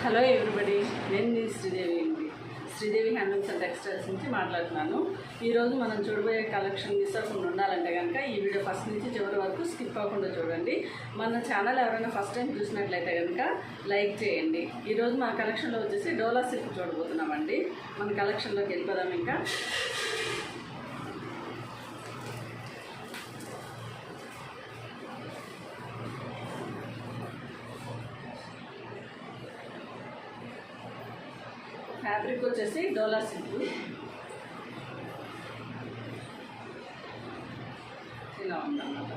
Hello everybody, నేను మీ Sridevi handlooms and textiles నుంచి మాట్లాడుతున్నాను. ఈరోజు మనం చూడబోయే కలెక్షన్ మిస్ అవ్వకుండా ఉండాలంటే కనుక ఈ వీడియో ఫస్ట్ నుంచి చివరి వరకు స్కిప్ అవ్వకుండా చూడండి. మన ఛానల్ ఎవరైనా ఫస్ట్ టైం చూసినట్లయితే కనుక లైక్ చేయండి. ఈరోజు మన కలెక్షన్లో వచ్చేసి డోలా సిల్క్ చూడబోతున్నామండి. మన కలెక్షన్లోకి వెళ్ళిపోదాం. ఇంకా ఫ్యాబ్రిక్ వచ్చేసి డోలా సిల్క్ ఇలా ఉందన్నమాట.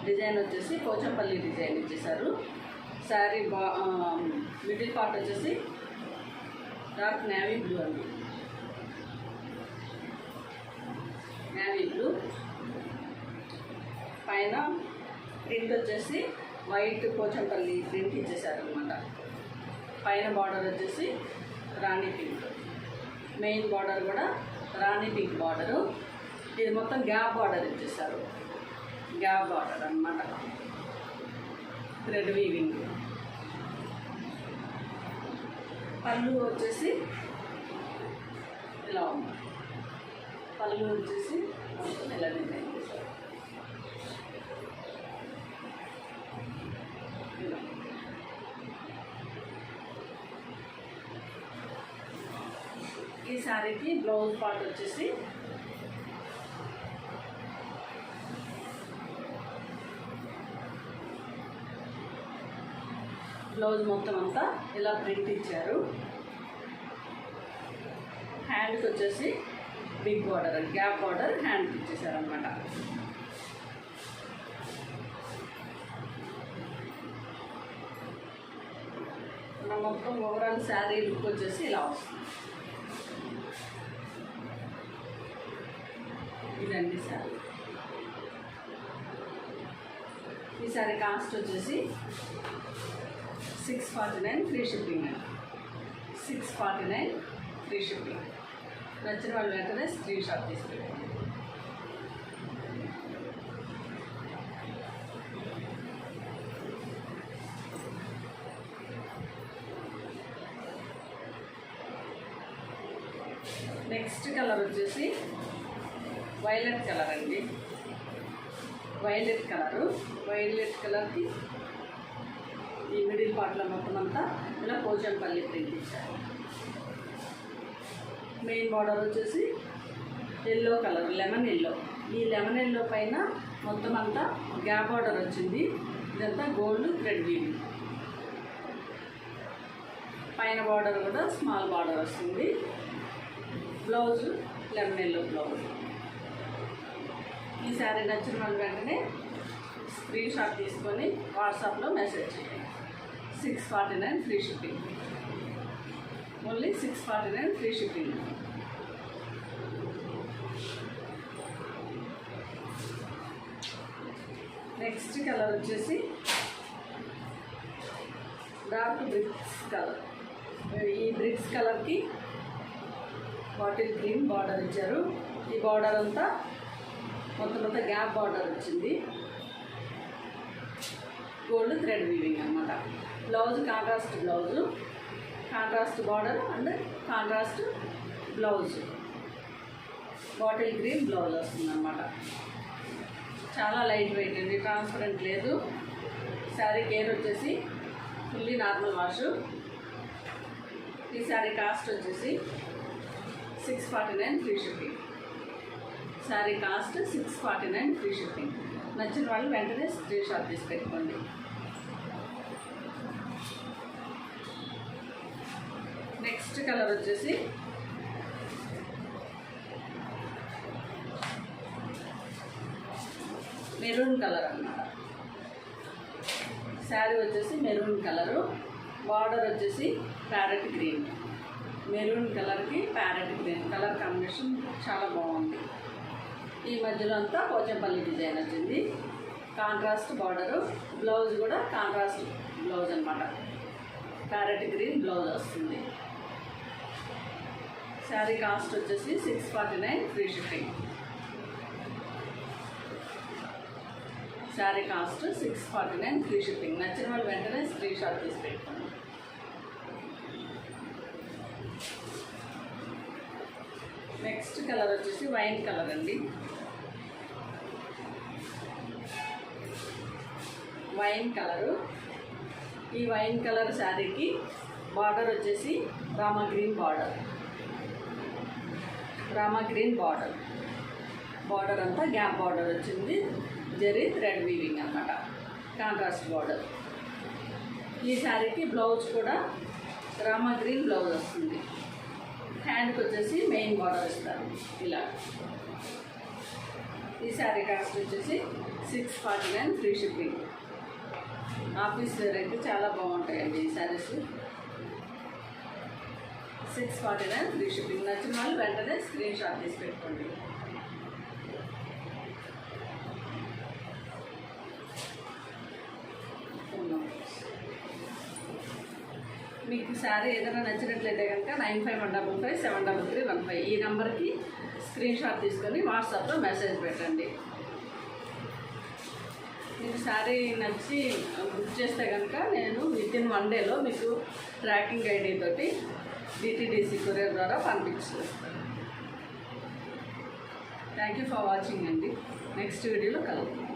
డిజైన్ వచ్చేసి పోచంపల్లి డిజైన్ ఇచ్చేసారు. శారీ మిడిల్ పార్ట్ వచ్చేసి డార్క్ నేవీ బ్లూ అండి, నేవీ బ్లూ. పైన ప్రింట్ వచ్చేసి వైట్ పోచంపల్లి ప్రింట్ ఇచ్చేసారు అనమాట. పైన బార్డర్ వచ్చేసి రాణి పింక్, మెయిన్ బార్డర్ కూడా రాణి పింక్ బార్డరు. ఇది మొత్తం గ్యాప్ బార్డర్ ఇచ్చేసారు, గ్యాప్ బార్డర్ అన్నమాట. Thread weaving. పళ్ళు వచ్చేసి ఇలా ఉంది. పళ్ళు వచ్చేసి ఇలా డిజైన్ చేశారు. ఇలా ఈ శారీకి బ్లౌజ్ పార్ట్ వచ్చేసి బ్లౌజ్ మొత్తం అంతా ఇలా ప్రింట్ ఇచ్చారు. హ్యాండ్కి వచ్చేసి బిగ్ బార్డర్, గ్యాప్ బార్డర్ హ్యాండ్కి ఇచ్చేసారు అనమాట. మొత్తం ఓవరాల్ శారీ లుక్ వచ్చేసి ఇలా వస్తుంది. ఇదండి శారీ. ఈ శారీ కాస్ట్ వచ్చేసి 649 ఫ్రీ షిప్పింగ్ అండి. 649 ఫ్రీ షిప్పింగ్. నచ్చిన వాళ్ళు వెంటనే స్క్రీన్ షాట్ తీసుకెళ్ళండి. నెక్స్ట్ కలర్ వచ్చేసి వైలెట్ కలర్ అండి. Violet colour. వైలెట్ కలర్కి ఈ మిడిల్ పార్ట్లో మొత్తం అంతా ఇలా పోచంపల్లి ప్రింట్ ఇచ్చారు. మెయిన్ బార్డర్ వచ్చేసి ఎల్లో కలర్, లెమన్ ఎల్లో. ఈ లెమన్ ఎల్లో పైన మొత్తం అంతా గ్యాప్ బార్డర్ వచ్చింది. ఇదంతా గోల్డ్ థ్రెడ్ వీవింగ్. పైన బార్డర్ కూడా స్మాల్ బార్డర్ వస్తుంది. Blouse lemon yellow blouse. ఈ శారీ నచ్చిన వాళ్ళు వెంటనే స్క్రీన్ షాట్ తీసుకొని వాట్సాప్లో మెసేజ్ చేయండి. 649 free shipping. Only 649 free shipping. Next colour వచ్చేసి డార్క్ బ్రిక్స్ కలర్. ఈ బ్రిక్స్ కలర్కి బాటిల్ గ్రీన్ బార్డర్ ఇచ్చారు. ఈ బార్డర్ అంతా మొత్తం గ్యాప్ బార్డర్ వచ్చింది. గోల్డ్ థ్రెడ్ వీవింగ్ అన్నమాట. Blouse contrast blouse, contrast border and contrast blouse. Bottle green blouse వస్తుంది అన్నమాట. చాలా లైట్ వెయిట్ అండి, ట్రాన్స్పరెంట్ లేదు. శారీ కేర్ వచ్చేసి ఫుల్లీ నార్మల్ వాషు. ఈ శారీ కాస్ట్ వచ్చేసి 649 free shipping. Sari cost 649 free shipping. నచ్చిన వాళ్ళు వెంటనే స్క్రీన్ షాట్ తీసి పెట్టుకోండి. నెక్స్ట్ కలర్ వచ్చేసి మెరూన్ కలర్ అన్నమాట. శారీ వచ్చేసి మెరూన్ కలరు. బార్డర్ వచ్చేసి ప్యారెట్ గ్రీన్. మెరూన్ కలర్కి ప్యారెట్ గ్రీన్ కలర్ కాంబినేషన్ చాలా బాగుంది. ఈ మధ్యలో అంతా పోచంపల్లి డిజైన్ వచ్చింది. Contrast border. బ్లౌజ్ కూడా కాంట్రాస్ట్ బ్లౌజ్ అనమాట. ప్యారెట్ గ్రీన్ బ్లౌజ్ వస్తుంది. శారీ కాస్ట్ వచ్చేసి 649 free shipping. Sari cost 649 free shipping. నచ్చిన వాళ్ళు వెంటనే స్క్రీన్ షాట్ తీసి పెట్టుకోండి. నెక్స్ట్ కలర్ వచ్చేసి వైన్ కలర్ అండి. Wine colour. ఈ వైన్ కలర్ శారీకి బార్డర్ వచ్చేసి Rama green border. Rama green border. Border అంతా గ్యాప్ బార్డర్ వచ్చింది. జరీ థ్రెడ్ వీవింగ్ అన్నమాట. Contrast border. ఈ శారీకి బ్లౌజ్ కూడా రామా గ్రీన్ బ్లౌజ్ వస్తుంది. హ్యాండ్కి వచ్చేసి మెయిన్ బార్డర్ ఇస్తారు ఇలా. ఈ శారీ కాస్ట్ వచ్చేసి 649 ఫ్రీ షిప్పింగ్. ఆఫీస్ వేర్ అయితే చాలా బాగుంటాయండి ఈ శారీస్. 649 free shipping. నచ్చిన వాళ్ళు వెంటనే స్క్రీన్ షాట్ తీసి పెట్టుకోండి. మీకు శారీ ఏదైనా నచ్చినట్లయితే కనుక 9515573315 ఈ నెంబర్కి స్క్రీన్ షాట్ తీసుకొని వాట్సాప్లో మెసేజ్ పెట్టండి. మీకు శారీ నచ్చి బుక్ చేస్తే కనుక నేను వితిన్ 1 డేలో మీకు ట్రాకింగ్ ఐడి తోటి డిటిడిసి కొరియర్ ద్వారా పంపించేస్తాను. థ్యాంక్ యూ ఫర్ వాచింగ్ అండి. నెక్స్ట్ వీడియోలో కలుద్దాం.